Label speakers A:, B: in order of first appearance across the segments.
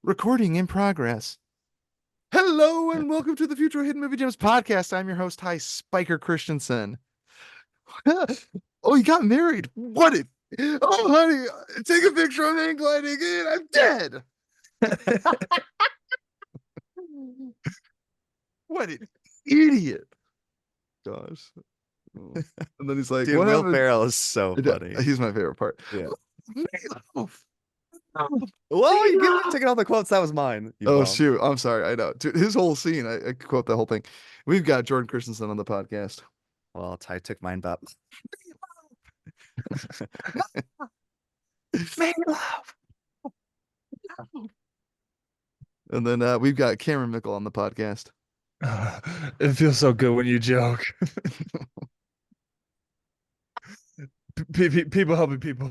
A: Recording in progress. Hello and welcome to the Futro Hidden Movie Gems podcast. I'm your host, Ty Spiker Christensen. Oh, you got married. What if? Oh, honey, take a picture of hang gliding in. I'm dead. What an idiot. Gosh. Oh. And then he's like,
B: Dude,
A: what
B: Will
A: happened?
B: Ferrell is so
A: Yeah,
B: funny.
A: he's my favorite part.
B: Yeah.
A: Meatloaf.
B: Whoa, you're
A: Meatloaf.
B: taking all the quotes. That was mine, you
A: Oh,
B: bum.
A: shoot. I'm sorry. I know. Dude, his whole scene, I could quote the whole thing. We've got Jordan Christensen on the podcast.
B: Well, Ty took mine back.
A: Meatloaf. And then we've got Cameron Mickle on the podcast.
C: It feels so good when you joke. People helping people.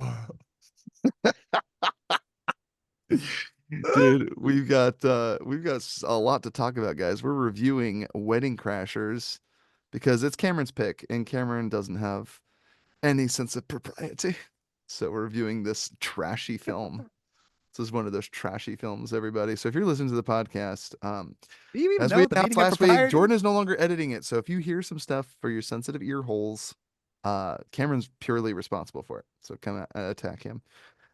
A: Dude, we've got a lot to talk about, guys. We're reviewing Wedding Crashers because it's Cameron's pick, and Cameron doesn't have any sense of propriety. So we're reviewing this trashy film. This is one of those trashy films, everybody. So if you're listening to the podcast,
B: Do you even
A: as we
B: know the
A: announced
B: meaning of
A: last week,
B: propriety?
A: Jordan is no longer editing it. So if you hear some stuff for your sensitive ear holes, Cameron's purely responsible for it. So come attack him.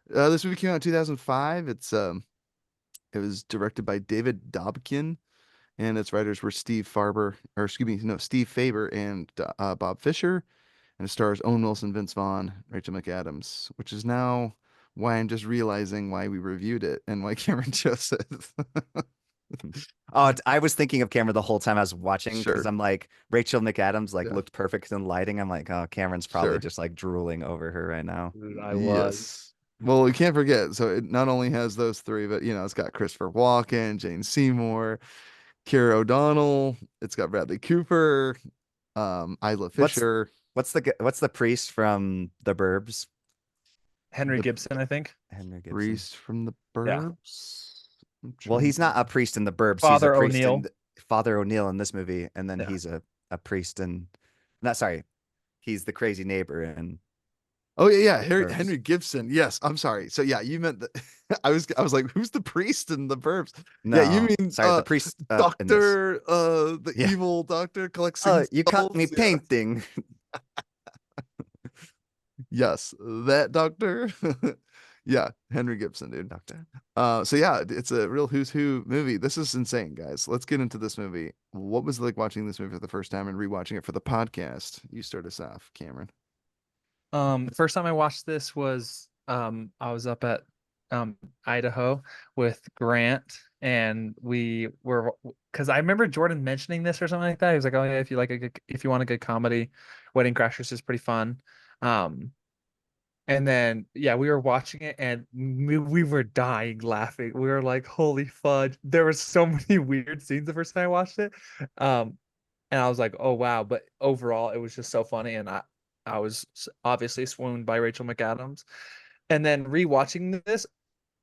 A: This movie came out in 2005. It was directed by David Dobkin, and its writers were Steve Faber and Bob Fisher, and it stars Owen Wilson, Vince Vaughn, Rachel McAdams, which is now why I'm just realizing why we reviewed it and why Cameron chose it.
B: Oh, I was thinking of Cameron the whole time I was watching because
A: Sure.
B: I'm like, Rachel McAdams like
A: Yeah.
B: looked perfect in lighting. I'm like, oh, Cameron's probably
A: Sure.
B: just like drooling over her right now.
C: Dude, I was.
A: Yes. Well, we can't forget. So it not only has those three, but it's got Christopher Walken, Jane Seymour, Keira O'Donnell. It's got Bradley Cooper, Isla
B: What's
A: Fisher,
B: what's the priest from The Burbs?
C: Henry
A: the
C: Gibson, I think.
B: Henry Gibson.
A: priest from the
C: Yeah.
A: Burbs. I'm
B: Well,
A: trying
B: he's not a
A: to.
B: priest in The Burbs. He's a
C: Father
B: priest in
C: O'Neill.
B: Father O'Neill in this movie, and then
C: Yeah.
B: he's a priest in. Not sorry, he's the crazy neighbor in
A: Oh yeah,
B: The
A: Henry
B: Burbs.
A: Gibson. Yes, I'm sorry. So yeah, you meant that. I was like, who's the priest in the Burbs? Yeah, you
B: No,
A: mean
B: sorry, the priest in this.
A: Doctor, the
B: Yeah.
A: evil doctor collects
B: Oh,
A: singing
B: you caught me
A: skulls. Yeah.
B: painting.
A: Yes, that doctor. Yeah, Henry Gibson, dude.
B: Doctor.
A: So yeah, it's a real who's who movie. This is insane, guys. Let's get into this movie. What was it like watching this movie for the first time and rewatching it for the podcast? You start us off, Cameron.
C: The first time I watched this was I was up at Idaho with Grant, and we were, because I remember Jordan mentioning this or something like that. He was like, "Oh yeah, if you want a good comedy, Wedding Crashers is pretty fun." Um, And then, yeah, we were watching it and we were dying laughing. We were like, holy fudge. There were so many weird scenes the first time I watched it. Um, and I was like, oh wow. But overall, it was just so funny. And I was obviously swooned by Rachel McAdams. And then rewatching this,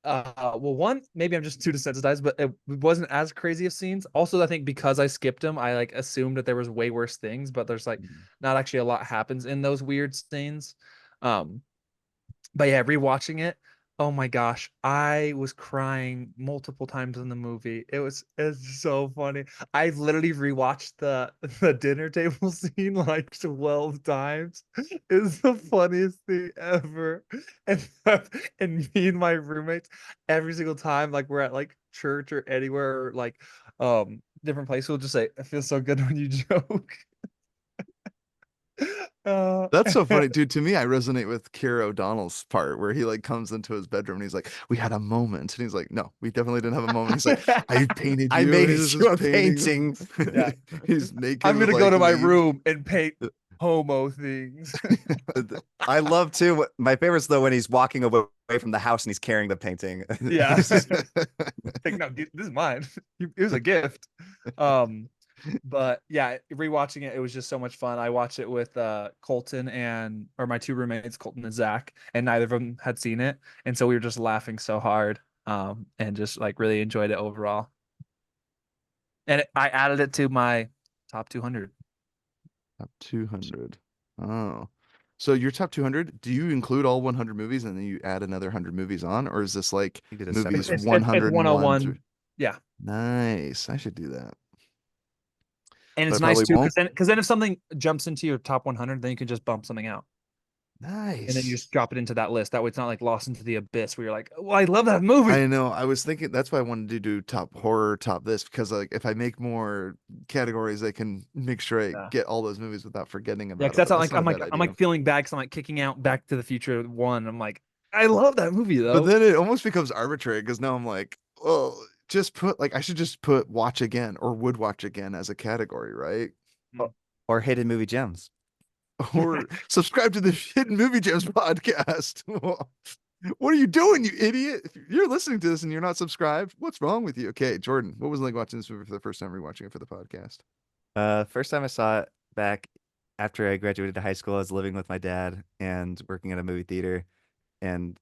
C: well, one, maybe I'm just too desensitized, but it wasn't as crazy of scenes. Also, I think because I skipped them, I like assumed that there was way worse things, but there's like not actually a lot happens in those weird scenes. Um, but yeah, rewatching it, oh my gosh, I was crying multiple times in the movie. It's so funny. I've literally rewatched the dinner table scene like 12 times. It's the funniest thing ever. And and me and my roommates, every single time, like we're at like church or anywhere or like different place, we'll just say, it feels so good when you joke. Uh,
A: That's so funny, dude. To me, I resonate with Keira O'Donnell's part where he like comes into his bedroom and he's like, "We had a moment," and he's like, "No, we definitely didn't have a moment." He's like, "I painted
B: I
A: you," and
B: made
A: he's
B: you
A: just
B: a
A: painting.
B: painting.
C: yeah.
A: He's naked
C: I'm
A: with
C: gonna go
A: like
C: to my
A: leaves.
C: room and paint homo things.
B: I love too. My favorite's though when he's walking away from the house and he's carrying the painting.
C: Yeah. Like, no, dude, this is mine. It was a gift. But yeah, rewatching it, it was just so much fun. I watched it with Colton or my two roommates, Colton and Zach, and neither of them had seen it. And so we were just laughing so hard. And just like really enjoyed it overall. And I added it to my top 200.
A: Top 200. Oh. So your top 200, do you include all 100 movies and then you add another 100 movies on, or is this like
B: He did a
C: It's
A: movies
B: separate.
C: it's
A: 101 through?
C: 101. Yeah.
A: Nice. I should do that,
C: And
A: but
C: it's
A: I
C: nice
A: probably
C: too
A: won't.
C: because then if something jumps into your top 100, then you can just bump something out. And then you
A: Nice.
C: just drop it into that list. That way it's not like lost into the abyss where you're like, well, I love that movie.
A: I know. I was thinking that's why I wanted to do top horror, top this, because like if I make more categories, I can make sure I
C: Yeah.
A: get all those movies without forgetting
C: Yeah,
A: about
C: because
A: them.
C: that's
A: But
C: not
A: that's
C: like
A: not a bad
C: I'm
A: idea.
C: like feeling bad because I'm like kicking out Back to the Future 1. I'm like, I love that movie
A: But
C: though.
A: then it almost becomes arbitrary because now I'm like, well, just put like I should just put watch again or would watch again as a category, right?
B: Or, or hidden movie gems.
A: Or subscribe to the Hidden Movie Gems podcast. What are you doing, you idiot? If you're listening to this and you're not subscribed, what's wrong with you? Okay, Jordan, what was it like watching this movie for the first time, rewatching it for the podcast?
B: First time I saw it back after I graduated high school, I was living with my dad and working at a movie theater, and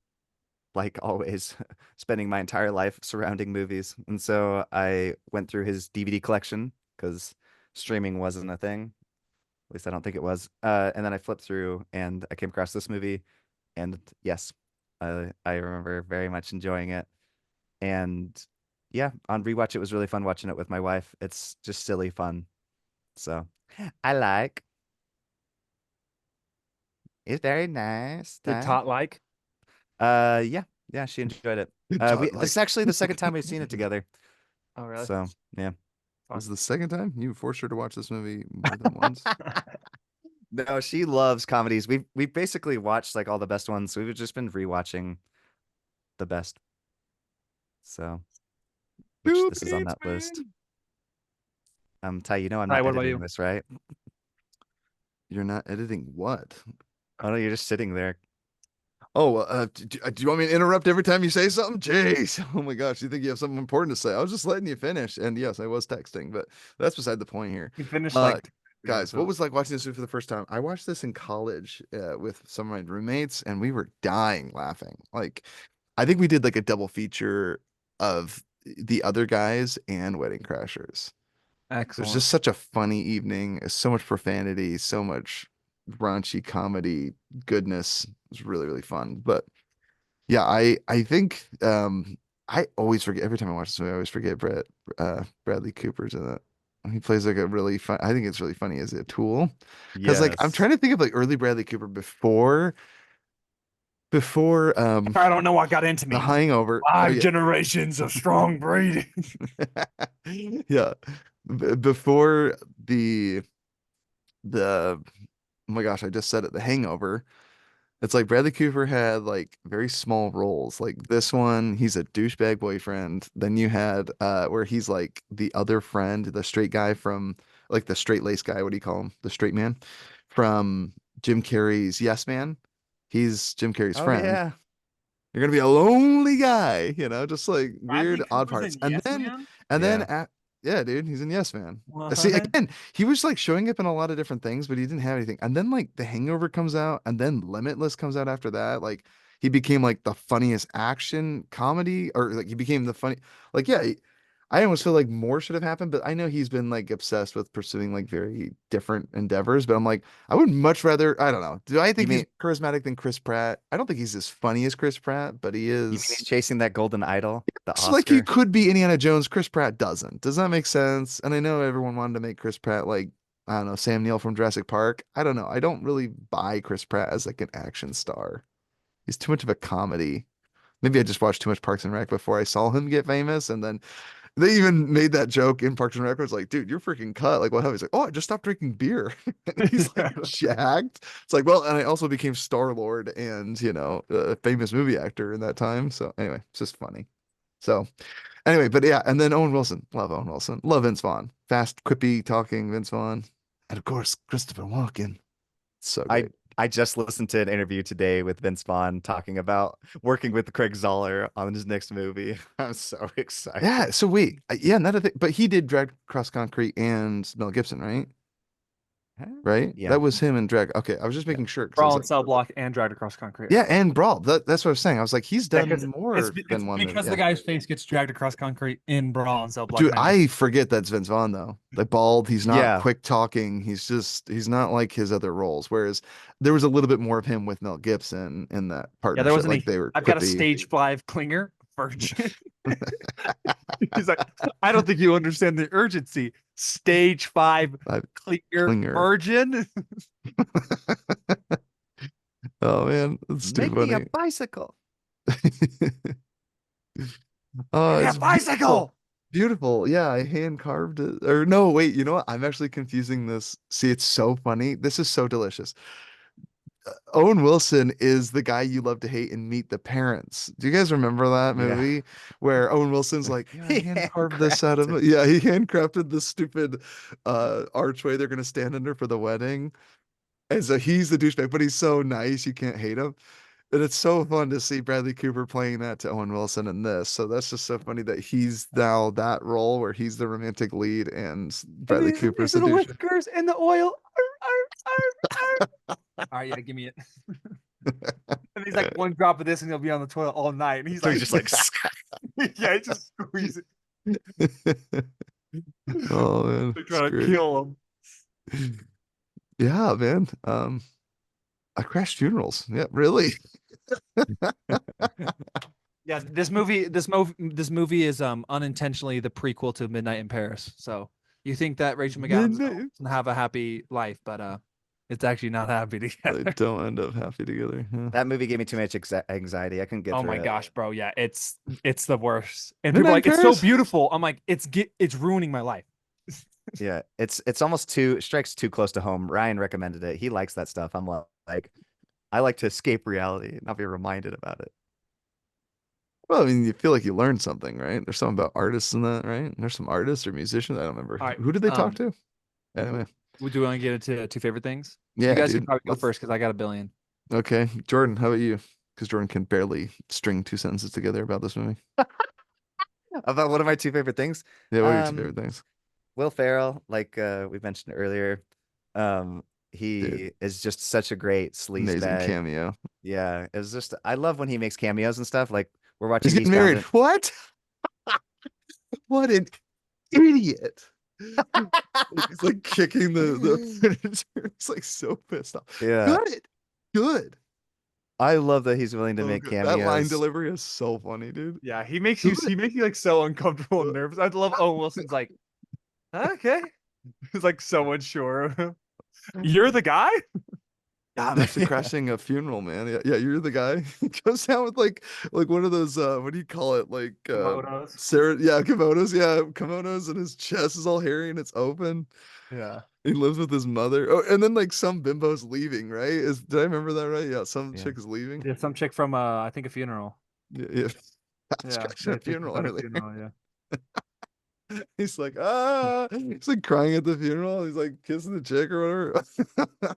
B: like always, spending my entire life surrounding movies. And so I went through his DVD collection because streaming wasn't a thing. At least I don't think it was. And then I flipped through and I came across this movie, and yes, I remember very much enjoying it. And yeah, on rewatch, it was really fun watching it with my wife. It's just silly fun. So I like. It's very nice.
C: Did Tot like?
B: Yeah, yeah, she enjoyed it. This is
A: Like,
B: actually the second time we've seen it together.
C: Oh, really?
B: So yeah.
A: this
C: Fun.
A: is the second time you forced her to watch this movie more than once.
B: No, she loves comedies. We've basically watched like all the best ones. We've just been rewatching the best. So, which
A: Two
B: this is on
A: beats,
B: that list.
A: man.
B: Ty, you know I'm
C: All right,
B: not
C: what about
B: editing
C: you?
B: this, right?
A: You're not editing what?
B: Oh no, you're just sitting there.
A: Oh, do you want me to interrupt every time you say something? Jeez. Oh my gosh. You think you have something important to say? I was just letting you finish. And yes, I was texting, but that's beside the point here.
C: You finished
A: Uh,
C: like 2 ago,
A: guys, what
C: so
A: was like watching this movie for the first time? I watched this in college with some of my roommates, and we were dying laughing. Like, I think we did like a double feature of the other guys and Wedding Crashers. It was
C: excellent.
A: just such a funny evening. So much profanity, so much raunchy comedy goodness. It was really, really fun. But yeah, I think I always forget every time I watch this movie, I always forget Bradley Cooper's in it. He plays like a really fun. I think it's really funny as a tool because like I'm
B: Yes.
A: trying to think of like early Bradley Cooper before
C: I don't know what got into
A: The
C: me.
A: Hangover. Oh
C: Five
A: yeah,
C: generations of strong breeding.
A: yeah, before the oh my gosh, I just said it. The Hangover. It's like Bradley Cooper had like very small roles. Like this one, he's a douchebag boyfriend. Then you had where he's like the other friend, the straight guy from like the straight lace guy, what do you call him? The straight man from Jim Carrey's Yes Man. He's Jim Carrey's
B: Oh
A: friend.
B: yeah.
A: You're gonna be a lonely guy, just like
C: Bradley
A: weird odd
C: Cooper's
A: parts.
C: in Yes Man?
A: And then
B: Yeah.
A: at yeah, dude, he's in Yes Man. See,
C: What?
A: again, he was like showing up in a lot of different things, but he didn't have anything. And then like The Hangover comes out, and then Limitless comes out after that. Like he became like the funniest action comedy, or like he became the funny. Like yeah, I almost feel like more should have happened, but I know he's been like obsessed with pursuing like very different endeavors. But I'm like, I would much rather. I don't know. Do I
B: You
A: think he's
B: mean
A: charismatic than Chris Pratt? I don't think he's as funny as Chris Pratt, but he
B: you mean he's
A: is.
B: chasing that golden idol, the
A: It's like he
B: Oscar?
A: could be Indiana Jones. Chris Pratt doesn't. Does that make sense? And I know everyone wanted to make Chris Pratt like, I don't know, Sam Neill from Jurassic Park. I don't know. I don't really buy Chris Pratt as like an action star. He's too much of a comedy. Maybe I just watched too much Parks and Rec before I saw him get famous. And then they even made that joke in Parks and Rec. It's like, dude, you're freaking cut. Like, what happened? He's like, oh, I just stopped drinking beer. And he's like jacked. It's like, well, and I also became Star-Lord and, a famous movie actor in that time. So anyway, it's just funny. So anyway, but yeah, and then Owen Wilson. Love Owen Wilson. Love Vince Vaughn. Fast, quippy talking Vince Vaughn. And of course, Christopher Walken. So
B: I
A: great.
B: I just listened to an interview today with Vince Vaughn talking about working with Craig Zoller on his next movie. I'm so
A: Yeah,
B: excited.
A: so wait. Yeah, another thing, but he did Drag Cross Concrete and Mel Gibson, right?
B: Huh?
A: right?
B: Yeah.
A: That was him in Drag. Okay, I was just
C: Yeah.
A: making sure because I was
C: Brawl and
A: like,
C: Cell Block and Dragged Across Concrete.
A: yeah, and Brawl. That's what I was saying. I was like, he's
C: Yeah,
A: done
C: because
A: more
C: it's
A: than one movie.
C: because the
A: Yeah.
C: guy's face gets dragged across concrete in Brawl and Cell Block
A: Dude,
C: many.
A: I forget that's Vince Vaughn though. Like bald, he's not
B: Yeah.
A: quick talking. He's not like his other roles. Whereas there was a little bit more of him with Mel Gibson in that
C: Yeah, there
A: partnership.
C: wasn't
A: Like
C: any.
A: they were
C: I've got a
A: quippy.
C: stage 5 clinger virgin. He's like, I don't think you understand the urgency. Stage 5
A: I
C: clinger
A: Klinger.
C: virgin.
A: Oh man, that's too
B: Make me a
A: funny.
B: bicycle.
A: Oh,
C: Yeah,
A: it's beautiful.
C: bicycle.
A: Beautiful. Yeah, I hand carved it. Or no, wait, you know what? I'm actually confusing this. See, it's so funny. This is so delicious. Owen Wilson is the guy you love to hate in Meet the Parents. Do you guys remember that
B: Yeah.
A: movie where Owen Wilson's like, yeah, I
B: He
A: hand carved this out of
B: handcrafted.
A: yeah, he handcrafted this stupid archway they're gonna stand under for the wedding. And so he's the douchebag, but he's so nice you can't hate him. And it's so fun to see Bradley Cooper playing that to Owen Wilson in this. So that's just so funny that he's now that role where he's the romantic lead and
C: And
A: Bradley Cooper's
C: these
A: the
C: little
A: douchebag.
C: whiskers and the oil. All right, yeah, give me it. And he's like, one drop of this and he'll be on the toilet all night. And he's
B: So
C: like,
B: he's just like,
C: yeah, just squeeze it.
A: Oh man,
C: They're
A: it's
C: trying to
A: great.
C: kill him.
A: Yeah, man. I crashed funerals. Yeah, really.
C: Yeah, this movie is unintentionally the prequel to Midnight in Paris. So you think that Rachel McAdams is
A: Midnight.
C: gonna have a happy life, but it's actually not happy
A: They
C: together.
A: don't end up happy together. Yeah.
B: that movie gave me too much anxiety. I couldn't get
C: Oh
B: through
C: my
B: it.
C: gosh, bro. Yeah, it's the worst. And people are
A: Midnight in
C: like, it's so
A: Paris?
C: beautiful. I'm like, it's ruining my life.
B: Yeah, it's almost too strikes too close to home. Ryan recommended it. He likes that stuff. I'm like, I like to escape reality and not be reminded about it.
A: Well, I mean, you feel like you learned something, right? There's something about artists in that, right? There's some artists or musicians. I don't remember.
C: All right.
A: Who did they talk to? Anyway.
C: Do we want to get into two favorite things? You
A: Yeah,
C: guys can
A: dude.
C: probably go
A: Let's
C: first because I got a billion.
A: okay. Jordan, how about you? Because Jordan can barely string two sentences together about this movie.
B: About one of my two favorite things.
A: Yeah, what are your two
B: Um,
A: favorite things?
B: Will Ferrell, like we mentioned earlier,
A: Dude,
B: he is just such a great sleaze
A: amazing
B: bag.
A: cameo.
B: Yeah, it's just I love when he makes cameos and stuff. Like we're
A: He's
B: watching
A: getting
B: Eastbound
A: married.
B: and
A: What? What an idiot. He's like kicking the furniture. It's like so pissed off.
B: yeah,
A: Good. Good.
B: I love that he's willing to
A: So
B: make
A: good. That line
B: cameos.
A: delivery is so funny, dude.
C: Yeah,
A: Good.
C: he makes you like so uncomfortable and nervous. I love Owen Wilson's like, okay. He's like so unsure of him. You're the guy?
A: Yeah, I'm actually crashing a funeral, man. Yeah, yeah, you're the guy. He goes down with like one of those what do you call it? Like
C: Komodos.
A: Sarah, yeah, kimonos, yeah, kimonos, and his chest is all hairy and it's open.
C: Yeah.
A: He lives with his mother. Oh, and then like some bimbo's leaving, right? Did I remember that right? Yeah, some
B: Yeah.
A: chick is leaving.
C: Yeah, some chick from I think a funeral.
A: Yeah, yeah. I was
C: Yeah.
A: crashing a
C: Yeah, chick
A: funeral
C: from a
A: earlier.
C: funeral, yeah.
A: He's like, he's like crying at the funeral. He's like kissing the chick or whatever.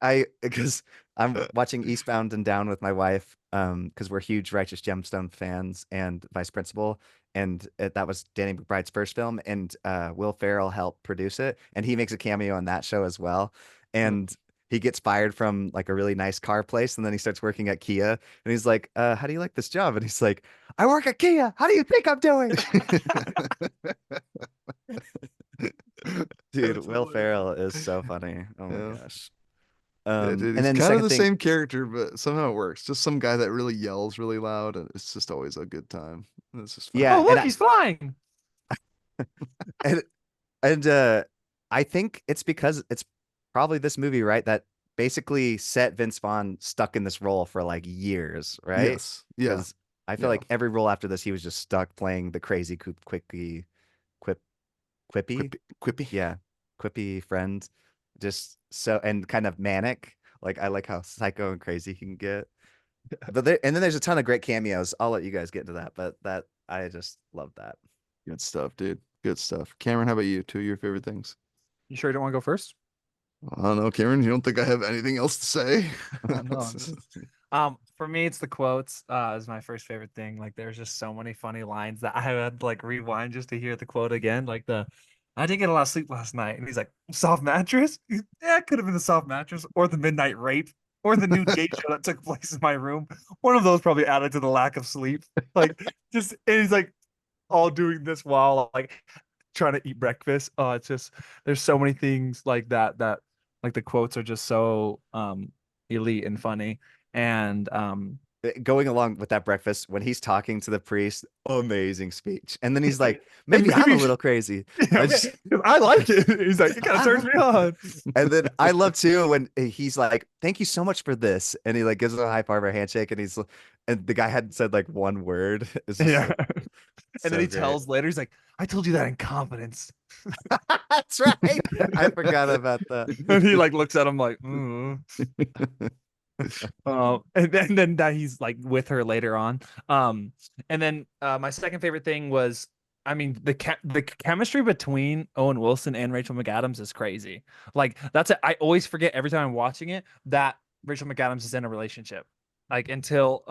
B: I because I'm watching Eastbound and Down with my wife, because we're huge Righteous Gemstone fans and Vice Principal, and that was Danny McBride's first film, and Will Ferrell helped produce it, and he makes a cameo on that show as well, and he gets fired from like a really nice car place, and then he starts working at Kia, and he's like, "How do you like this job?" And he's like, "I work at Kia. How do you think I'm doing?" Dude,
A: That's
B: Will
A: hilarious.
B: Ferrell is so funny. Oh my
A: Yeah.
B: gosh.
A: Yeah, dude,
B: And
A: he's
B: then the
A: kind of
B: second
A: the
B: thing,
A: same character, but somehow it works. Just some guy that really yells really loud, and it's just always a good time. And it's just funny.
B: yeah,
C: Oh, look, he's flying.
B: and and I think it's because it's probably this movie, right, that basically set Vince Vaughn stuck in this role for like years, right?
A: Yes. Yeah.
B: Because I feel
A: Yeah.
B: like every role after this, he was just stuck playing the crazy, quippy, quippy,
A: Quippy.
B: yeah, quippy friend, just so and kind of manic. Like I like how psycho and crazy he can get. But and then there's a ton of great cameos. I'll let you guys get into that, but that I just love that.
A: Good stuff, dude. Good stuff. Cameron, how about you? Two of your favorite things?
C: You sure you don't want to go first?
A: I don't know, Cameron. You don't think I have anything else to say?
C: No. For me, it's the quotes. Is my first favorite thing. Like, there's just so many funny lines that I would like rewind just to hear the quote again. Like I didn't get a lot of sleep last night. And he's like, soft mattress? Yeah, it could have been the soft mattress or the midnight rape or the new date show that took place in my room. One of those probably added to the lack of sleep. Like, just, and he's like all doing this while like trying to eat breakfast. Oh, it's just, there's so many things like that, like the quotes are just so elite and funny. And
B: Going along with that breakfast, when he's talking to the priest, amazing speech. And then he's
C: he's like,
B: like, maybe I'm a
C: maybe
B: little crazy.
C: yeah,
B: I just,
C: I like it. He's like, it kind of
B: I
C: turns
B: love
C: me on.
B: And then I love too when he's like, "Thank you so much for this," and he like gives him a high five or a handshake, and the guy hadn't said like one word. It's just
C: Yeah.
B: like
C: And then
B: so
C: he
B: great.
C: tells later, he's like, I told you that in confidence.
B: That's right. I forgot about that.
C: And he like looks at him like, mm. And then that he's like with her later on. And then my second favorite thing was, I mean, the chemistry between Owen Wilson and Rachel McAdams is crazy. Like I always forget every time I'm watching it that Rachel McAdams is in a relationship. Like until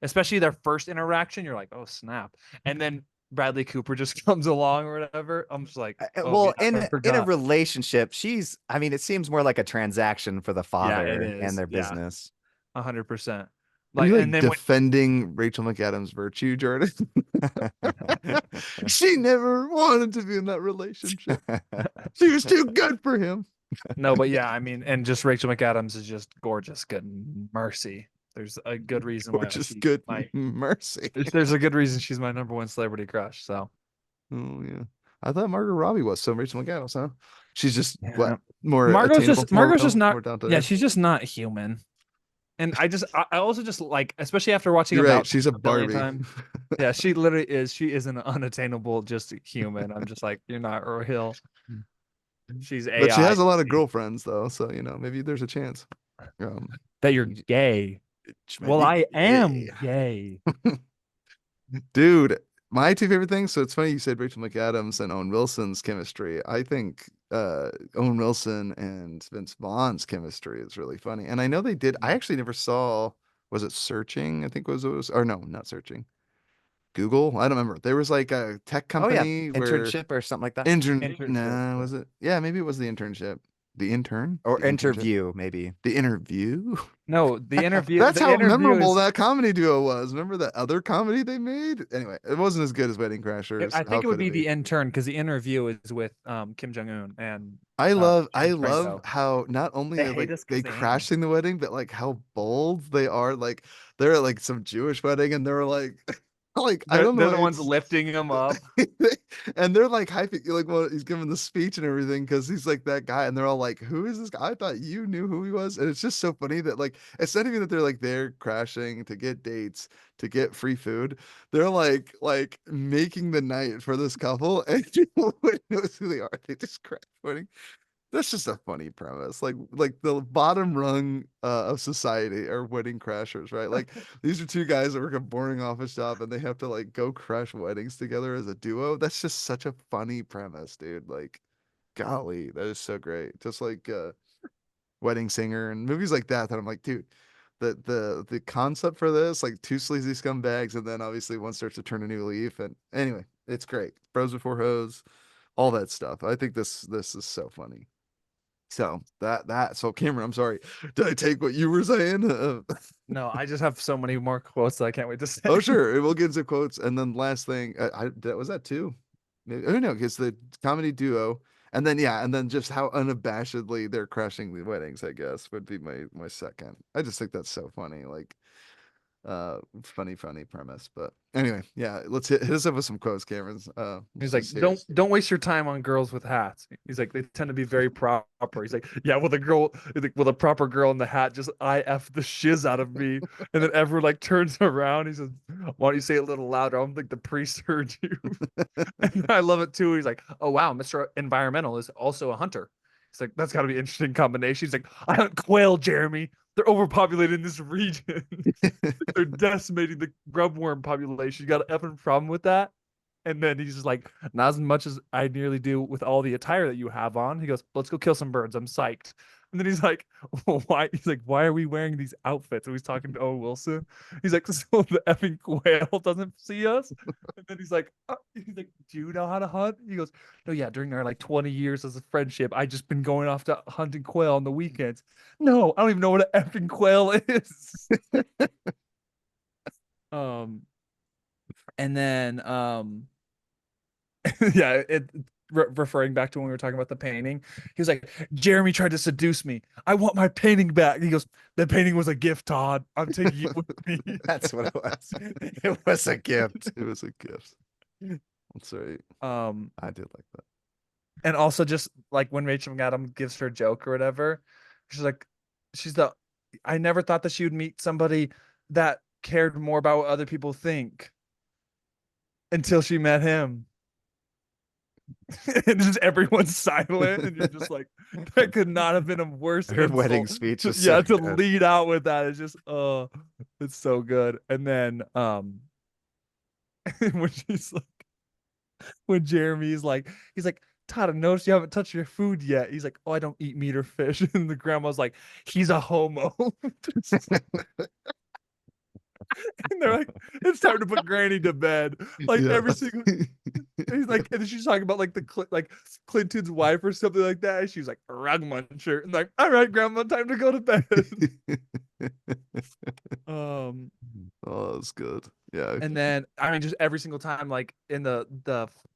C: especially their first interaction, you're like, oh snap. And then Bradley Cooper just comes along or whatever. I'm just like, oh yeah,
B: Well,
C: I
B: in a
C: forgot.
B: relationship, she's. I mean, it seems more like a transaction for the
C: Yeah, it
B: father and
C: is.
B: their
C: Yeah,
B: business.
C: 100%.
A: Are you
C: Like, and
A: like
C: then when
A: defending Rachel McAdams' virtue, Jordan? She never wanted to be in that relationship. She was too good for him.
C: no, but yeah, I mean, and just Rachel McAdams is just gorgeous. Good mercy. There's a good reason why
A: Gorgeous,
C: she's
A: good
C: my.
A: mercy.
C: There's a good reason she's my number one celebrity crush. So
A: Oh yeah, I thought Margot Robbie was so Rachel McAdams, huh? She's just
C: yeah,
A: what more attainable, more
C: Margot's just
A: real,
C: not.
A: more down to
C: Yeah,
A: earth.
C: she's just not human. And I also just like, especially after watching
A: You're right.
C: About
A: She's
C: Time
A: a
C: a billion
A: Barbie.
C: times. Yeah, she literally is. She is an unattainable, just human. I'm just like, you're not real. She's
A: But she
C: AI.
A: has a lot of girlfriends though, so maybe there's a chance.
C: That you're gay.
A: She might
C: Well,
A: be
C: I am
A: gay.
C: gay.
A: Dude, my two favorite things. So it's funny you said Rachel McAdams and Owen Wilson's chemistry. I think Owen Wilson and Vince Vaughn's chemistry is really funny. And I know they did. I actually never saw. Was it Searching? I think was or no, not Searching. Google. I don't remember. There was like a tech
B: Oh yeah,
A: company where
B: internship or something like that,
A: intern.
C: Internship.
A: Nah, was it? Yeah, maybe it was the internship. The intern.
B: or
A: The internship.
B: interview maybe.
A: The interview.
C: No, the interview.
A: That's
C: The
A: how
C: interview
A: memorable
C: is.
A: that comedy duo was. Remember that other comedy they made? Anyway, it wasn't as good as Wedding Crashers.
C: I
A: How
C: think it would
A: could it
C: be
A: be?
C: the intern because the interview is with Kim Jong Un and
A: I
C: James
A: love
C: Franco.
A: how not only
C: They
A: are
C: hate
A: like
C: us because
A: they
C: they hate me.
A: crashing the wedding, but like how bold they are. Like they're at like some Jewish wedding and they're like like I don't
C: They're
A: know,
C: the ones
A: it's
C: lifting him up.
A: and they're like hyping like well he's giving the speech and everything because he's like that guy and they're all like who is this guy? I thought you knew who he was and it's just so funny that like it's not even that they're like they're crashing to get dates to get free food, they're like making the night for this couple and no one knows who they are, they just crash wedding. That's just a funny premise. Like the bottom rung of society are wedding crashers, right? Like these are two guys that work a boring office job and they have to like go crash weddings together as a duo. That's just such a funny premise, dude. Like, golly, that is so great. Just like Wedding Singer and movies like that I'm like, dude, the concept for this, like two sleazy scumbags, and then obviously one starts to turn a new leaf. And anyway, it's great. Bros before hoes, all that stuff. I think this is so funny. So so Cameron, I'm sorry. Did I take what you were saying?
C: No, I just have so many more quotes that I can't wait to say.
A: Oh sure, we'll get some quotes. And then last thing, was that two? Maybe, oh no, it's the comedy duo. And then yeah, and then just how unabashedly they're crushing the weddings, I guess, would be my second. I just think that's so funny. Like funny premise. But anyway, yeah, let's hit us up with some quotes, Cameron's.
C: He's
A: Let's
C: like,
A: just hear it.
C: don't waste your time on girls with hats. He's like, they tend to be very proper. He's like, yeah, well, the proper girl in the hat just IF the shiz out of me. And then everyone like turns around. He says, why don't you say it a little louder? I don't think the priest heard you. And I love it too. He's like, oh wow, Mr. Environmental is also a hunter. He's like, that's got to be an interesting combination. He's like, I hunt quail, Jeremy. They're overpopulated in this region. They're decimating the grubworm population. You got an effing problem with that? And then he's just like, not as much as I nearly do with all the attire that you have on. He goes, let's go kill some birds. I'm psyched. And then he's like, why? He's like, why are we wearing these outfits? And he's talking to Owen Wilson. He's like, so the effing quail doesn't see us. And then he's like, do you know how to hunt? He goes, no, yeah. During our like 20 years as a friendship, I just been going off to hunting quail on the weekends. No, I don't even know what an effing quail is. Um, and then yeah, referring back to when we were talking about the painting, he was like, Jeremy tried to seduce me. I want my painting back. He goes, the painting was a gift, Todd. I'm taking it with me.
B: That's what it was. It was a gift.
A: It was a gift. That's right. I did like that.
C: And also just like when Rachel McAdams gives her joke or whatever, she's like, she's the I never thought that she would meet somebody that cared more about what other people think until she met him. And just everyone's silent, and you're just like, that could not have been a worse
B: Her wedding
C: insult.
B: speech was
C: Yeah,
B: so
C: to
B: good.
C: lead out with that is just it's so good. And then when she's like, when Jeremy's like, he's like, Todd, I noticed you haven't touched your food yet. He's like, oh, I don't eat meat or fish. And the grandma's like, he's a homo. And they're like, it's time to put Granny to bed. Like
A: Yeah.
C: every single he's like, and she's talking about like like Clinton's wife or something like that. And she's like, a rug muncher. And like, all right, grandma, time to go to bed.
A: Oh, that's good. Yeah.
C: And then I mean, just every single time, like in the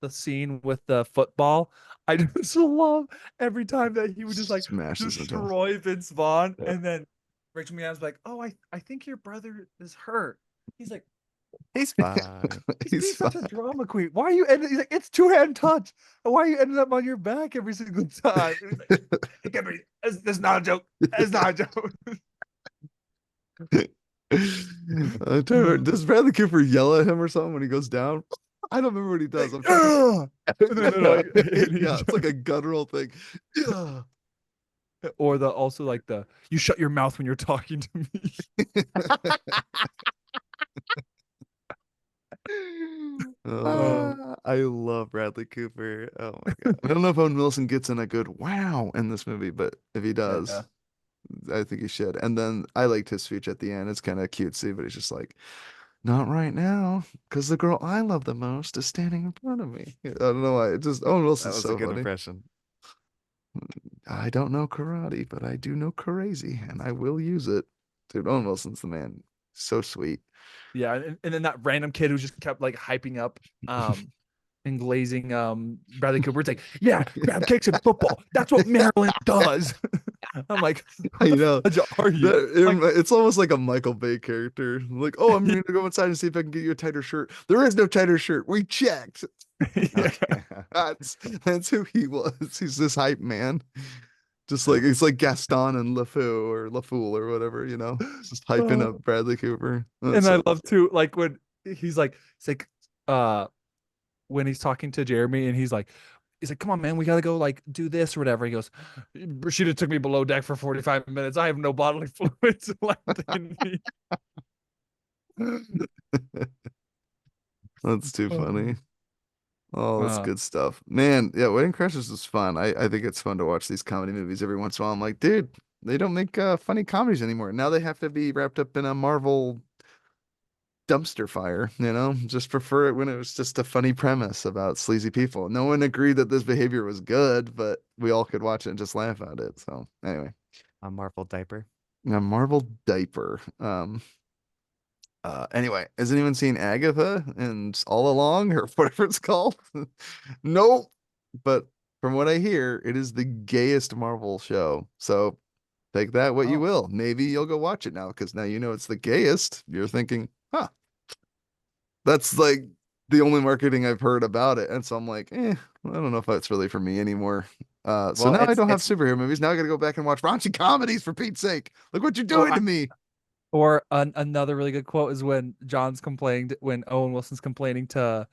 C: scene with the football, I just love every time that he would just like
A: Smashes into him.
C: destroy Vince Vaughn,
A: Yeah.
C: and then Rachel McAdams like, oh, I think your brother is hurt. He's like,
B: He's fine.
C: he's
A: He's
C: such a
A: fine.
C: drama queen. Why are you ending? He's like, it's two-hand touch. Why are you ending up on your back every single time? And he's like, hey, Kimberly, that's not a joke. It's not a joke.
A: Does Bradley Cooper yell at him or something when he goes down? I don't remember what he does. I'm trying
C: "Ugh!" And then they're like,
A: yeah, it's like a guttural thing. Yeah.
C: or the also like the you shut your mouth when you're talking to me.
A: I love Bradley Cooper. Oh my god. I don't know if Owen Wilson gets in a good wow in this movie, but if he does,
C: Yeah.
A: I think he should. And then I liked his speech at the end. It's kind of cutesy, but he's just like, not right now, because the girl I love the most is standing in front of me. I don't know why. It just Owen
B: That
A: Wilson's
B: was
A: so
B: a good
A: funny.
B: impression.
A: I don't know karate, but I do know crazy, and I will use it. Dude, Owen Wilson's the man. So sweet.
C: Yeah, and then that random kid who just kept like hyping up and glazing Bradley Cooper. It's like, yeah, grab kicks in football. That's what Maryland does. I'm like, what
A: You
C: the
A: know,
C: fudge are you?
A: it's almost like a Michael Bay character. Like, oh, I'm gonna go inside and see if I can get you a tighter shirt. There is no tighter shirt. We checked.
C: Yeah.
A: That's who he was. He's this hype man. Just like it's like Gaston and LeFou or LaFool or whatever, just hyping up Bradley Cooper. That's
C: And I
A: so
C: love too, like when he's like, when he's talking to Jeremy and he's like, come on, man, we gotta go like do this or whatever. He goes, Rashida took me below deck for 45 minutes. I have no bodily fluids left in me.
A: That's too funny. Oh, that's
C: Uh,
A: good stuff. Man, yeah, Wedding Crashers is fun. I think it's fun to watch these comedy movies every once in a while. I'm like, dude, they don't make funny comedies anymore. Now they have to be wrapped up in a Marvel dumpster fire, Just prefer it when it was just a funny premise about sleazy people. No one agreed that this behavior was good, but we all could watch it and just laugh at it. So anyway,
B: A Marvel diaper.
A: a Marvel diaper. Anyway, has anyone seen Agatha and All Along or whatever it's called? Nope. But from what I hear, it is the gayest Marvel show. So take that what you
C: oh,
A: will. Maybe you'll go watch it now because now you know it's the gayest. You're thinking, huh, that's like the only marketing I've heard about it. And so I'm like, I don't know if that's really for me anymore. So
B: Well,
A: now I don't have
B: it's
A: superhero movies. Now I gotta go back and watch raunchy comedies for Pete's sake. Look what you're
C: well,
A: doing to me.
C: or another really good quote is when John's complained when Owen Wilson's complaining to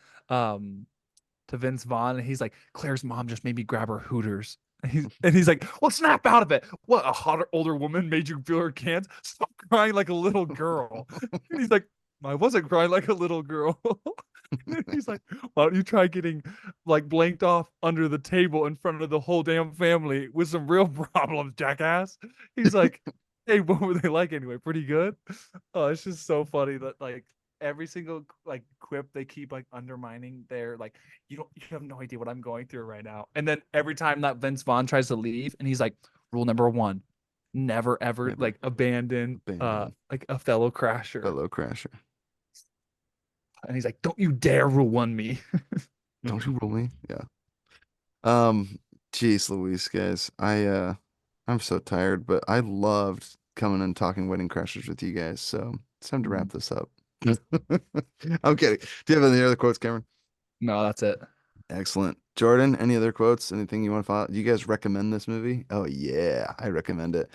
C: Vince Vaughn, and he's like, Claire's mom just made me grab her Hooters. And he's like, well, snap out of it. What, a hotter older woman made you feel her cans? Stop crying like a little girl. And he's like, I wasn't crying like a little girl. He's like, why don't you try getting like blanked off under the table in front of the whole damn family with some real problems, jackass? He's like, hey, what were they like anyway? Pretty good. Oh, it's just so funny that like every single like quip they keep like undermining their like you have no idea what I'm going through right now. And then every time that Vince Vaughn tries to leave and he's like, rule number one, never ever
A: Never
C: like abandon
A: abandon
C: like a fellow crasher.
A: fellow crasher.
C: And he's like, don't you dare rule one me.
A: Don't you roll me? Yeah. Um, Jeez Louise, guys. I'm so tired, but I loved coming and talking Wedding Crashers with you guys. So it's time to wrap this up. I'm kidding. Do you have any other quotes, Cameron?
C: No, that's it.
A: Excellent. Jordan, any other quotes? Anything you want to follow? Do you guys recommend this movie? Oh yeah, I recommend it.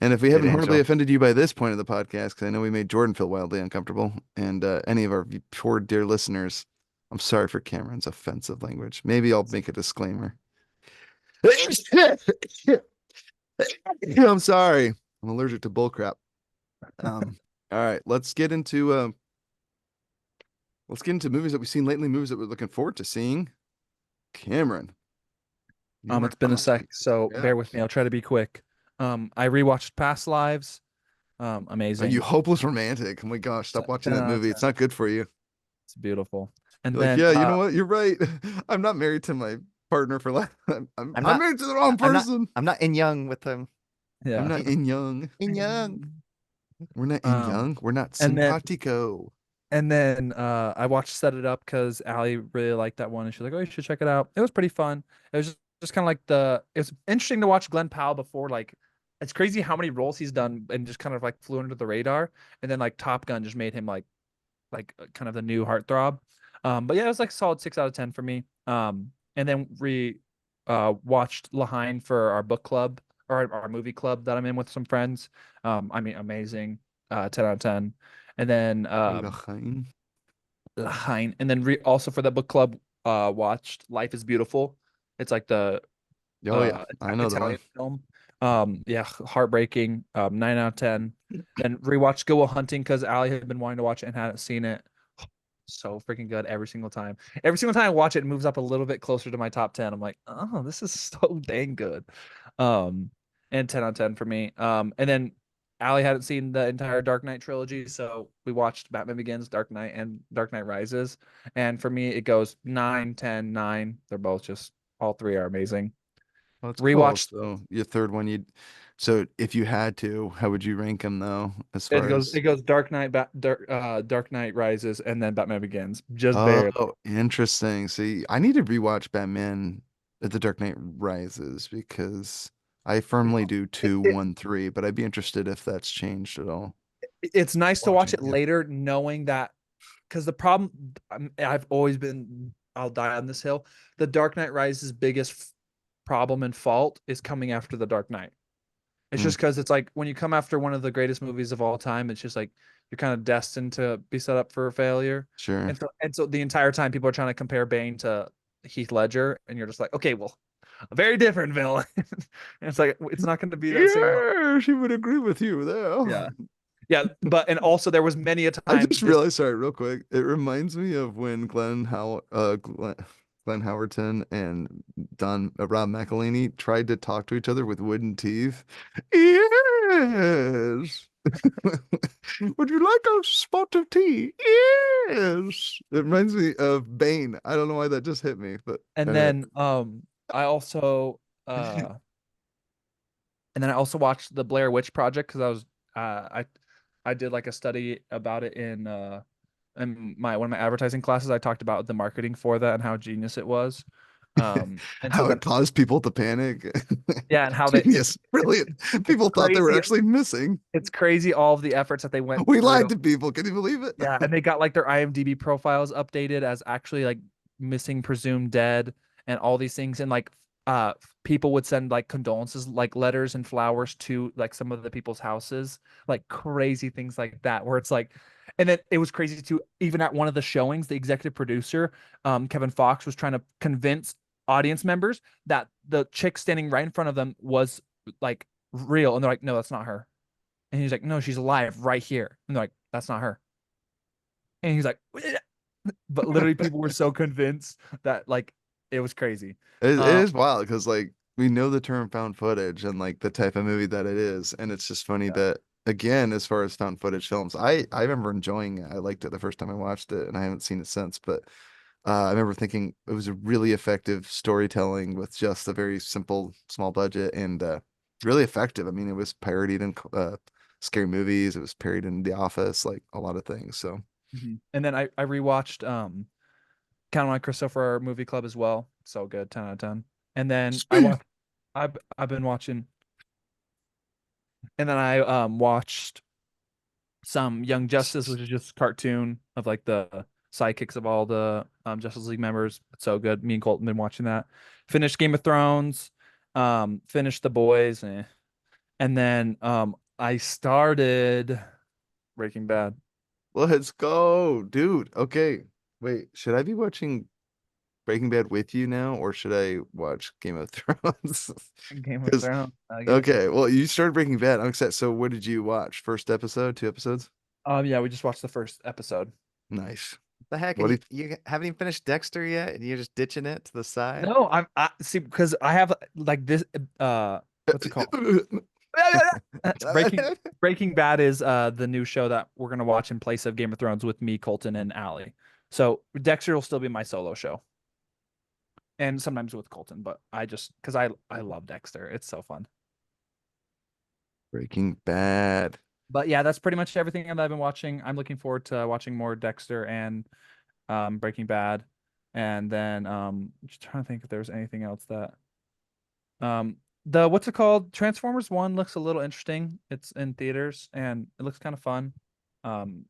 A: And if we
B: Good
A: haven't horribly
B: Angel.
A: offended you by this point of the podcast, because I know we made Jordan feel wildly uncomfortable, and any of our poor dear listeners, I'm sorry for Cameron's offensive language. Maybe I'll make a disclaimer. I'm sorry. I'm allergic to bullcrap. All right, let's get into movies that we've seen lately, movies that we're looking forward to seeing. Cameron, you are
C: It's been a
A: up.
C: sec, so
A: Yeah.
C: bear with me. I'll try to be quick. I rewatched Past Lives.
A: Are
C: Amazing.
A: you hopeless romantic? Oh my gosh, stop watching
C: 10
A: that
C: out of
A: movie.
C: 10.
A: It's not good for you.
C: It's beautiful. And
A: You're like,
C: then
A: yeah, you know what? You're right. I'm not married to my partner for life. I'm
B: I'm not.
A: married to the wrong
B: I'm not.
A: person.
B: I'm not in young with him.
C: yeah.
A: I'm not in young.
B: In young.
A: We're not in young. We're not
C: and then
A: simpatico.
C: I watched Set It Up because Allie really liked that one and she's like, oh, you should check it out. It was pretty fun. It was just kind of like it was interesting to watch Glenn Powell before. Like, it's crazy how many roles he's done and just kind of like flew under the radar. And then like Top Gun just made him kind of the new heartthrob. But yeah, it was like a solid 6 out of 10 for me. And then we watched Lahain for our book club or our movie club that I'm in with some friends. I mean, amazing. 10 out of 10. And then
A: Lachain.
C: Lahain, and then also for the book club, watched Life is Beautiful. It's like the
A: Oh yeah, I know the one.
C: Italian film. Yeah, heartbreaking. 9 out of 10. Then rewatched Go Will Hunting because Allie had been wanting to watch it and hadn't seen it. So freaking good every single time. Every single time I watch it, it moves up a little bit closer to my top 10. I'm like, oh, this is so dang good. Um, and 10 out of 10 for me. And then Allie hadn't seen the entire Dark Knight trilogy, so we watched Batman Begins, Dark Knight, and Dark Knight Rises. And for me, it goes 9, 10, 9. They're both just all three are amazing.
A: Well, that's cool.
C: Rewatched.
A: So your third one, so if you had to, how would you rank them though? As far as
C: It goes Dark Knight, Dark Knight Rises, and then Batman Begins. Just barely.
A: oh, interesting. See, I need to rewatch Batman The Dark Knight Rises because I firmly do two,
C: It,
A: 1, 3, but I'd be interested if that's changed at all.
C: it's nice to watch
A: Watching
C: it
A: it.
C: later, knowing that because the problem I've always been, I'll die on this hill. The Dark Knight Rises' biggest problem and fault is coming after the Dark Knight. It's
A: Mm.
C: just because it's like when you come after one of the greatest movies of all time, it's just like you're kind of destined to be set up for a failure.
A: Sure.
C: And so the entire time people are trying to compare Bane to Heath Ledger, and you're just like, okay, well, a very different villain. And it's like it's not going to be that same.
A: Yeah, she would agree with you there.
C: Yeah, yeah, but and also there was many a
A: I
C: time
A: just realized, sorry, real quick. It reminds me of when Glenn Howerton and Rob McElhenney tried to talk to each other with wooden teeth. Yes. Would you like a spot of tea? Yes. It reminds me of Bane. I don't know why that just hit me, but
C: and
A: anyway.
C: then I also and then I also watched the Blair Witch Project because I was I did like a study about it in my one of my advertising classes. I talked about the marketing for that and how genius it was. And so
A: How
C: then
A: it caused people to panic.
C: yeah, and how
A: Genius. Brilliant. People thought they were
C: crazy.
A: actually missing.
C: It's crazy all of the efforts that they went
A: We lied
C: through.
A: to people. Can you believe it?
C: Yeah, and they got like their IMDb profiles updated as actually like missing, presumed dead, and all these things. And like people would send like condolences, like letters and flowers to like some of the people's houses, like crazy things like that, where it's like, and then it was crazy too, even at one of the showings, the executive producer, Kevin Fox, was trying to convince audience members that the chick standing right in front of them was like real. And they're like, no, that's not her. And he's like, no, she's alive right here. And they're like, that's not her. And he's like, but literally people were so convinced that like it was crazy.
A: It
C: Um,
A: is wild because like we know the term found footage and like the type of movie that it is, and it's just funny
C: yeah.
A: that again, as far as found footage films, I remember enjoying it. I liked it the first time I watched it, and I haven't seen it since. But I remember thinking it was a really effective storytelling with just a very simple, small budget and really effective. I mean, it was parodied in scary movies. It was parodied in The Office, like a lot of things. So
C: And then I rewatched Count on Christopher Movie Club as well. So good, 10 out of 10. And then I've been watching, and then I watched some Young Justice, which is just cartoon of like the sidekicks of all the Justice League members. It's so good. Me and Colton been watching that. Finished Game of Thrones, finished The Boys, and then I started Breaking Bad.
A: let's go, dude. Okay, wait, should I be watching Breaking Bad with you now, or should I watch Game of Thrones?
C: Game of
A: Because
C: Thrones. I get it.
A: okay, well, you started Breaking Bad. I'm excited. So, what did you watch? First episode, two episodes?
C: Yeah, we just watched the first episode.
A: Nice.
B: The heck,
A: What
B: and
A: do
B: you haven't even finished Dexter yet, and you're just ditching it to the side.
C: No, I see because I have like this what's it called?
A: you?
C: Breaking Bad is the new show that we're gonna watch in place of Game of Thrones with me, Colton, and Allie. So Dexter will still be my solo show. And sometimes with Colton, but I just because I love Dexter. It's so fun.
A: Breaking Bad.
C: But yeah, that's pretty much everything that I've been watching. I'm looking forward to watching more Dexter and Breaking Bad. And then just trying to think if there's anything else that the what's it called? Transformers 1 looks a little interesting. It's in theaters and it looks kind of fun. Um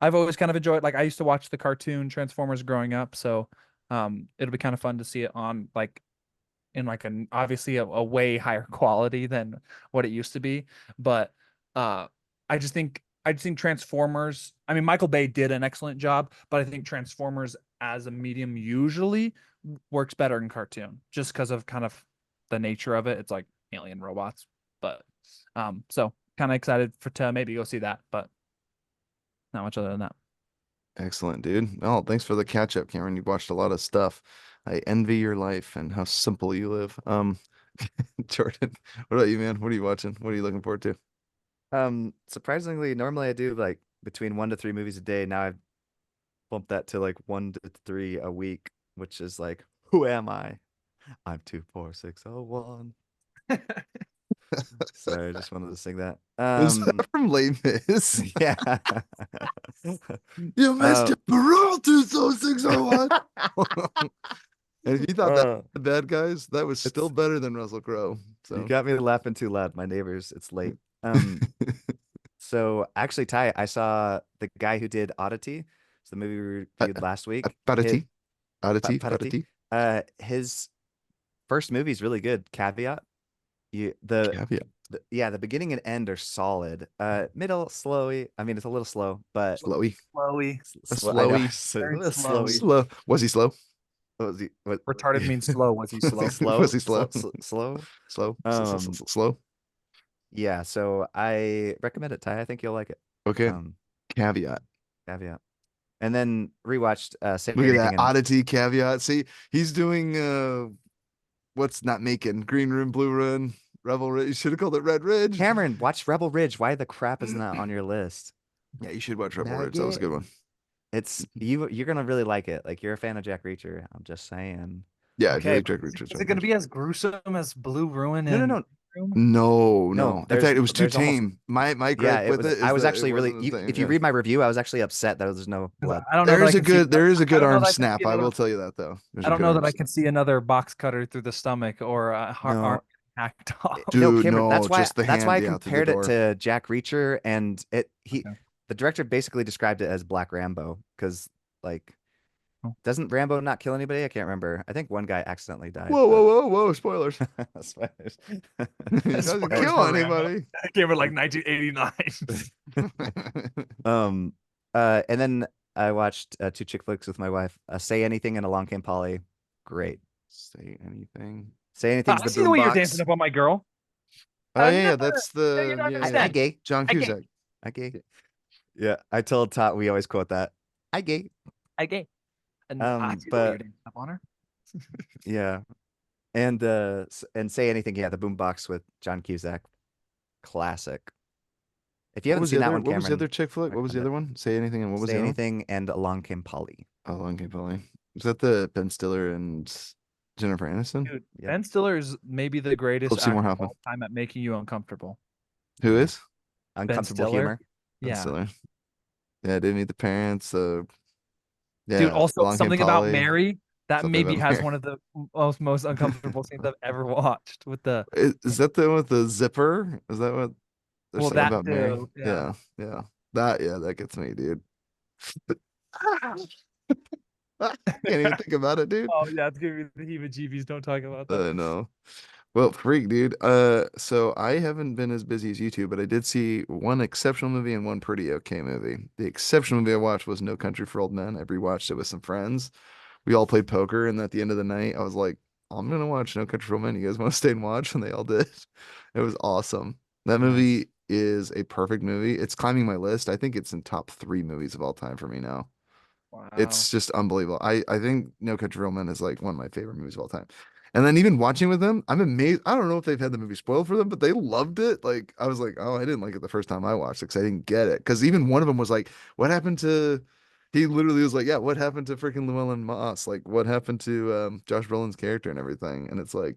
C: I've always kind of enjoyed like I used to watch the cartoon Transformers growing up, so it'll be kind of fun to see it on like in like an obviously a way higher quality than what it used to be. But uh I just think Transformers, I mean Michael Bay did an excellent job, but I think Transformers as a medium usually works better in cartoon just because of kind of the nature of it. It's like alien robots. But so kind of excited for to maybe go see that, but not much other than that.
A: Excellent, dude. Oh, thanks for the catch up, Cameron. You've watched a lot of stuff. I envy your life and how simple you live. Jordan, what about you, man? What are you watching? What are you looking forward to?
B: Surprisingly, normally I do like between 1 to 3 movies a day. Now I've bumped that to like 1 to 3 a week, which is like, who am I? I'm 24601. Sorry, I just wanted to sing that.
A: Is that from Les Mis?
B: Yeah.
A: You missed
B: Uh,
A: it. Peralta, so 601. And if you thought that
B: uh,
A: was the bad guys, that was still
B: it's
A: better than Russell Crowe.
B: you
A: So
B: got me laughing too loud. My neighbors, it's late. Um, so actually, Ty, I saw the guy who did Oddity. It's the movie we reviewed last week. His
A: Oddity, Oddity,
B: Oddity.
A: Oddity.
B: His first movie is really good. Caveat. You
A: Caveat.
B: yeah, the beginning and end are solid. Middle slowy. I mean, it's a little slow, but
A: Slowy.
C: Slowy.
A: A
B: I know,
A: slowy.
B: so a
C: Very
B: little slowy.
C: slowy.
A: Slow. Was he slow?
B: What was he? What?
C: Retarded means slow. Was he
B: Was he
C: slow?
B: slow?
A: Was he slow?
B: Slow?
A: Slow.
B: Um,
A: Slow.
B: yeah. So I recommend it, Ty. I think you'll like it.
A: Okay.
B: Um,
A: Caveat.
B: Caveat. And then rewatched Say
A: Look at that
B: Anything and
A: oddity caveat. See, he's doing what's not making Green Room, Blue Run, Rebel Ridge. You should have called it Red Ridge.
B: Cameron. Watch Rebel Ridge. Why the crap isn't that on your list?
A: Yeah, you should watch Rebel Ridge. That was a
B: Nugget.
A: good one.
B: It's you're gonna really like it. Like you're a fan of Jack Reacher. I'm just saying.
A: Yeah, if you
C: Okay,
A: like
C: but
A: Jack Reacher,
C: is it going to be as gruesome as Blue Ruin
B: No, no,
C: and
B: no,
C: Room?
A: No,
B: no.
A: no. In fact, it was too
B: There's almost
A: tame. My
B: yeah.
A: gripe
B: It
A: with
B: was.
A: it
B: I
A: is
B: was
A: that it
B: actually really.
A: wasn't as tame.
B: If you
A: Yeah.
B: read my review, I was actually upset that there's no
C: 'Cause
B: blood.
C: I don't know that I can see.
A: There is a
C: I
A: good
C: don't know
A: arm
C: that I can
A: snap.
C: see
A: I
C: another.
A: will tell you that though. There's
C: I
A: a
C: don't
A: good
C: know
A: arm
C: that I
A: snap.
C: can see another box cutter through the stomach or a arm
B: No,
C: hacked off.
B: no,
A: Dude,
B: Cameron.
A: no, just the
B: That's why
A: hand,
B: I
A: yeah, through the
B: compared it
A: door.
B: to Jack Reacher, and
C: Okay.
B: the director basically described it as Black Rambo because like
C: Oh.
B: doesn't Rambo not kill anybody? I can't remember. I think one guy accidentally died,
A: Whoa, whoa,
B: but
A: whoa, whoa! Spoilers.
B: spoilers.
A: He doesn't
C: Spoilers
A: kill
C: for Rambo.
A: anybody.
C: I came in like 1989.
B: Um, and then I watched 2 chick flicks with my wife. Say Anything and Along Came Polly. Great.
A: Say anything.
B: Say Anything's
C: I
B: the
C: see the way you're dancing
B: boombox.
C: up on my girl.
A: Oh yeah,
C: Another.
A: yeah, that's
C: No, you're
A: the
C: not
A: yeah, yeah.
B: I
C: understanding.
B: gay.
A: John
C: I gay.
A: Cusack.
B: I gay. Yeah, I told Tot we always quote that. I gay.
C: I gay. And I see the way you're
B: But
C: dancing up on her.
B: yeah, and Say Anything, yeah, the boombox with John Cusack, classic. If you
A: What
B: haven't
A: was the
B: seen that
A: other?
B: one,
A: What was the
B: Cameron,
A: other chick flick? What was the
B: recommend it.
A: other one? Say anything, and what was
B: Say
A: the other one?
B: Anything and Along Came Polly.
A: Oh, okay, Polly. Was that the Ben Stiller and Jennifer Aniston?
C: Dude,
B: Yep.
C: Ben Stiller is maybe the greatest
A: Philip Seymour
C: actor of
A: Hoffman.
C: all time at making you uncomfortable.
A: Who
B: Yeah.
A: is
C: Ben
B: Uncomfortable
C: Stiller.
B: humor.
A: Ben
C: Yeah.
A: Stiller? Yeah, did meet the parents.
C: Dude,
A: Yeah,
C: also
A: Along Came
C: something about
A: Polly.
C: Mary that
A: Something
C: maybe
A: about
C: has
A: Mary.
C: one of the most uncomfortable scenes I've ever watched with the
A: Is that the one with the zipper? Is that what? There's
C: well
A: something
C: that
A: about Mary.
C: too. Yeah.
A: Yeah, yeah. That gets me, dude. I can't even think about it, dude.
C: Oh yeah, it's giving me the heebie-jeebies. Don't talk about that.
A: No. Well, freak, dude. So I haven't been as busy as you two, but I did see one exceptional movie and one pretty okay movie. The exceptional movie I watched was No Country for Old Men. I rewatched it with some friends. We all played poker, and at the end of the night, I was like, I'm gonna watch No Country for Old Men. You guys want to stay and watch? And they all did. It was awesome. That
C: Nice.
A: movie is a perfect movie. It's climbing my list. I think it's in top three movies of all time for me now.
C: Wow.
A: It's just unbelievable. I think No Country for Old Men is like one of my favorite movies of all time. And then even watching with them, I'm amazed. I don't know if they've had the movie spoiled for them, but they loved it. Like I was like, oh, I didn't like it the first time I watched it because I didn't get it. Because even one of them was like, what happened to? He literally was like, yeah, what happened to freaking Llewellyn Moss? Like, what happened to Josh Brolin's character and everything? And it's like,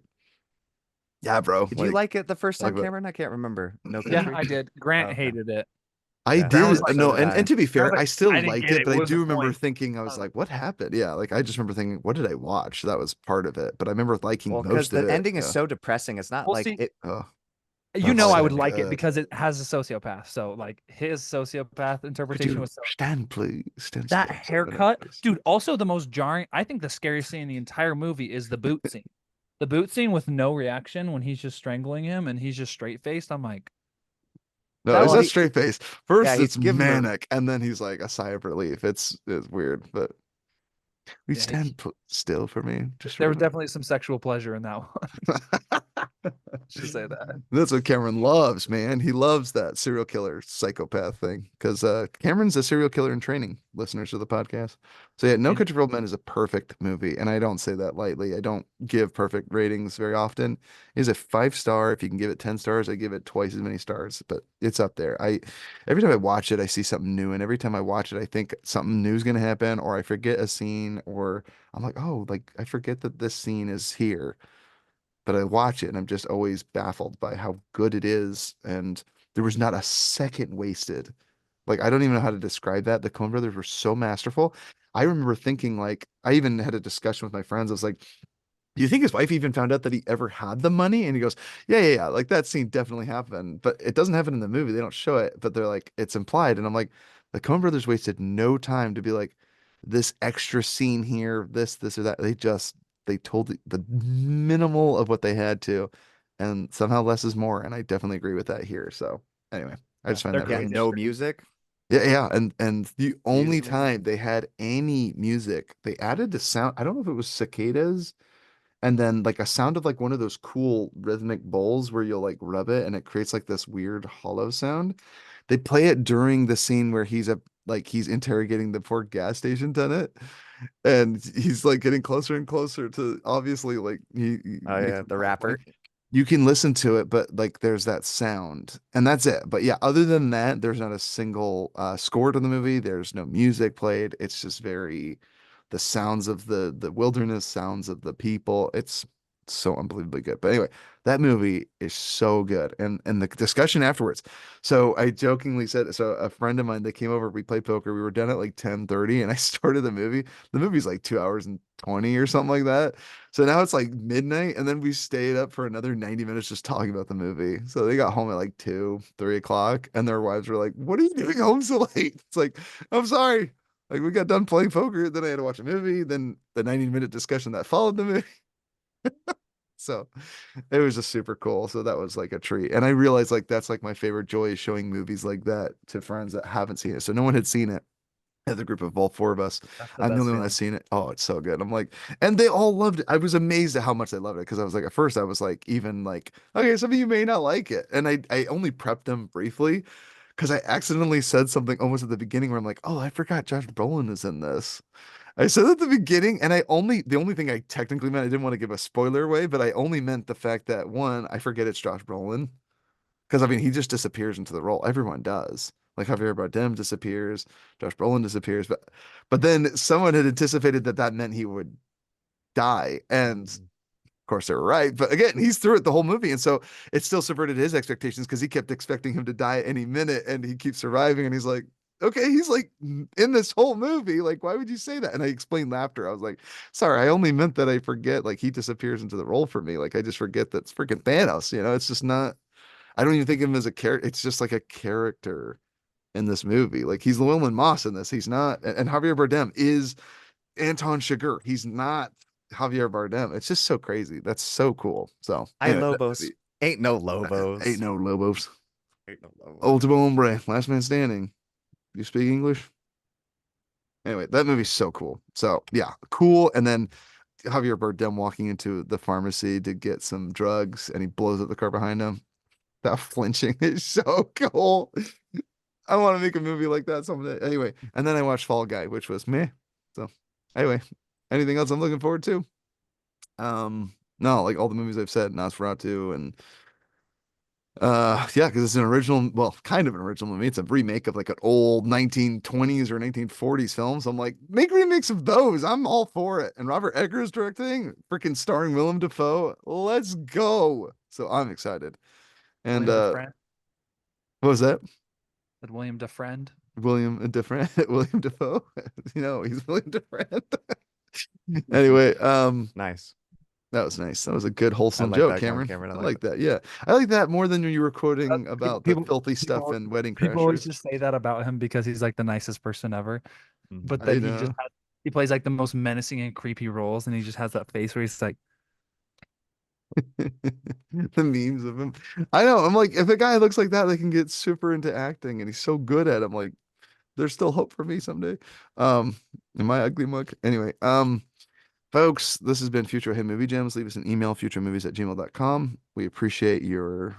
A: yeah, bro,
B: Did you
A: like,
B: like it the first
A: like
B: time,
A: what?
B: Cameron? I can't remember. No
C: Yeah,
B: Country?
C: I did.
B: Oh,
C: Grant
B: okay.
C: hated it.
A: I
B: Yeah.
C: Grant was
A: did
C: like,
A: no,
B: So did
A: and
B: I.
A: to be
C: Grant was
A: fair,
C: like,
A: I still
C: I didn't
A: liked
C: get
A: it,
C: it.
A: but I
C: What was
A: do
C: the
A: remember
C: point?
A: thinking I was
C: Uh,
A: like, what happened? Yeah, like I just remember thinking, what did I watch? That was part of it, but I remember liking
B: Well, because
A: most of
B: the
A: it.
B: ending is
A: Yeah.
B: so depressing. It's not
C: we'll
B: like
C: see.
B: it.
A: Oh,
C: You
A: that's
C: know I
B: Oh,
C: would
A: so
C: like it
A: good.
C: because it has a sociopath. So like his sociopath
A: Could
C: interpretation
A: you
C: was so
A: stand, please? Stand
C: that
A: still. Stand up,
C: haircut,
A: please.
C: dude. Also, the most jarring. I think the scariest scene in the entire movie is the boot scene. The boot scene with no reaction when he's just strangling him and he's just straight faced. I'm like,
A: No,
C: that
A: it's
B: well,
C: was
A: not straight face.
B: yeah,
A: First,
B: he's
A: it's
B: given the.
A: manic, and then he's like a sigh of relief. It's weird, but we
C: yeah.
A: still for me, just for
C: There
A: a
C: was
A: minute.
C: definitely some sexual pleasure in that one. Should say that.
A: That's what Cameron loves, man. He loves that serial killer psychopath thing because Cameron's a serial killer in training, listeners of the podcast. So yeah, No
C: And
A: Country for Old Men is a perfect movie, and I don't say that lightly. I don't give perfect ratings very often. It is a 5 star. If you can give it 10 stars, I give it twice as many stars, but it's up there. I every time I watch it, I see something new, and every time I watch it, I think something new is gonna happen, or I forget a scene, or I'm like, oh, like I forget that this scene is here, but I watch it and I'm just always baffled by how good it is. And there was not a second wasted. Like, I don't even know how to describe that. The Coen brothers were so masterful. I remember thinking, like, I even had a discussion with my friends. I was like, do you think his wife even found out that he ever had the money? And he goes, yeah, yeah, yeah. Like that scene definitely happened, but it doesn't happen in the movie. They don't show it, but they're like, it's implied. And I'm like, the Coen brothers wasted no time to be like, this extra scene here, this or that. They told the minimal of what they had to, and somehow less is more. And I definitely agree with that here. So anyway, I
C: yeah,
A: just find
C: they're
A: that
B: Yeah,
A: really
C: creative.
B: no
A: interesting.
B: music.
A: Yeah, yeah, and the only
B: Music man.
A: time they had any music, they added the sound. I don't know if it was cicadas and then like a sound of like one of those cool rhythmic bowls where you'll like rub it and it creates like this weird hollow sound. They play it during the scene where he's interrogating the poor gas station tenant and he's like getting closer and closer to obviously like he
B: Oh
A: makes
B: yeah,
A: him
B: the
A: call money.
B: rapper.
A: You can listen to it, but like there's that sound and that's it. But yeah, other than that, there's not a single score to the movie. There's no music played. It's just very the sounds of the wilderness, sounds of the people. It's so unbelievably good. But anyway, that movie is so good. And the discussion afterwards. So I jokingly said, so a friend of mine, they came over, we played poker. We were done at like 10:30 and I started the movie. The movie's like 2 hours and 20 or something like that. So now it's like midnight, and then we stayed up for another 90 minutes just talking about the movie. So they got home at like 2, 3 o'clock, and their wives were like, what are you doing home so late? It's like, I'm sorry. Like we got done playing poker, then I had to watch a movie, then the 90-minute discussion that followed the movie. So it was just super cool. So that was like a treat. And I realized like that's like my favorite joy is showing movies like that to friends that haven't seen it. So no one had seen it. The group of all four of us.
C: That's the
A: I'm the
C: best
A: only one that's
C: feeling.
A: seen it. Oh, it's so good. I'm like, and they all loved it. I was amazed at how much they loved it because I was like, at first I was like, even like, okay, some of you may not like it, and I only prepped them briefly because I accidentally said something almost at the beginning where I'm like, oh, I forgot Josh Brolin is in this. I said at the beginning, and the only thing I technically meant, I didn't want to give a spoiler away, but I only meant the fact that one, I forget it's Josh Brolin. Because I mean, he just disappears into the role. Everyone does. Like Javier Bardem disappears, Josh Brolin disappears, but then someone had anticipated that that meant he would die, and of course they were right. But again, he's through it the whole movie, and so it still subverted his expectations because he kept expecting him to die at any minute, and he keeps surviving, and he's like, okay, he's like in this whole movie. Like, why would you say that? And I explained laughter. I was like, sorry, I only meant that I forget. Like, he disappears into the role for me. Like, I just forget that's freaking Thanos. You know, it's just not. I don't even think of him as a character. It's just like a character in this movie. Like he's Llewellyn Moss in this. He's not, and Javier Bardem is Anton Chigurh. He's not Javier Bardem. It's just so crazy. That's so cool. So
B: I
A: anyway,
B: Lobos. Ain't no
A: ain't
B: Lobos.
A: no Lobos.
B: Ain't no Lobos.
A: Ultimo hombre, last man standing. You speak English? Anyway, that movie's so cool. So yeah, cool. And then Javier Bardem walking into the pharmacy to get some drugs, and he blows up the car behind him. That flinching is so cool. I want to make a movie like that someday. Anyway, and then I watched Fall Guy, which was meh. So anyway, anything else I'm looking forward to? No, like all the movies I've said, Nosferatu and yeah, because it's an original, well, kind of an original movie. It's a remake of like an old 1920s or 1940s film. So I'm like, make remakes of those. I'm all for it. And Robert Eggers directing, freaking starring Willem Dafoe. Let's go. So I'm excited. And
C: William DeFriend.
A: what was that?
C: Said William DeFriend.
A: William Different William Defoe. You know, he's William Different. Anyway,
B: Nice.
A: that was nice. That was a good
B: I
A: wholesome
B: like
A: joke,
B: that going,
A: Cameron.
B: Cameron. I
A: I
B: like
A: like
B: that.
A: that. Yeah. I like that more than when you were quoting about the
C: People,
A: filthy stuff
C: people,
A: and Wedding
C: people always
A: Crashers.
C: just say that about him because he's like the nicest person ever. But
A: I
C: then he just
A: know.
C: he plays like the most menacing and creepy roles, and he just has that face where he's like,
A: The memes of him. I know. I'm like, if a guy looks like that, they can get super into acting and he's so good at it. I'm like, there's still hope for me someday. Um, in my ugly mug. Anyway, folks, this has been Future Hit Movie Gems. Leave us an email, futuremovies@gmail.com. We appreciate your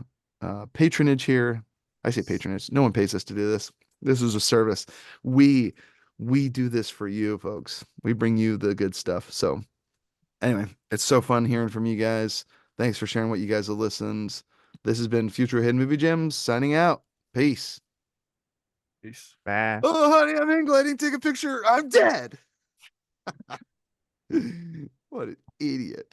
A: patronage here. I say patronage. No one pays us to do this. This is a service. We we do this for you, folks. We bring you the good stuff. So anyway, it's so fun hearing from you guys. Thanks for sharing what you guys have listened. This has been Future Hidden Movie Gems signing out. Peace.
C: peace.
B: Bye.
A: Oh, honey, I'm hang gliding. Take a picture. I'm dead. What an idiot.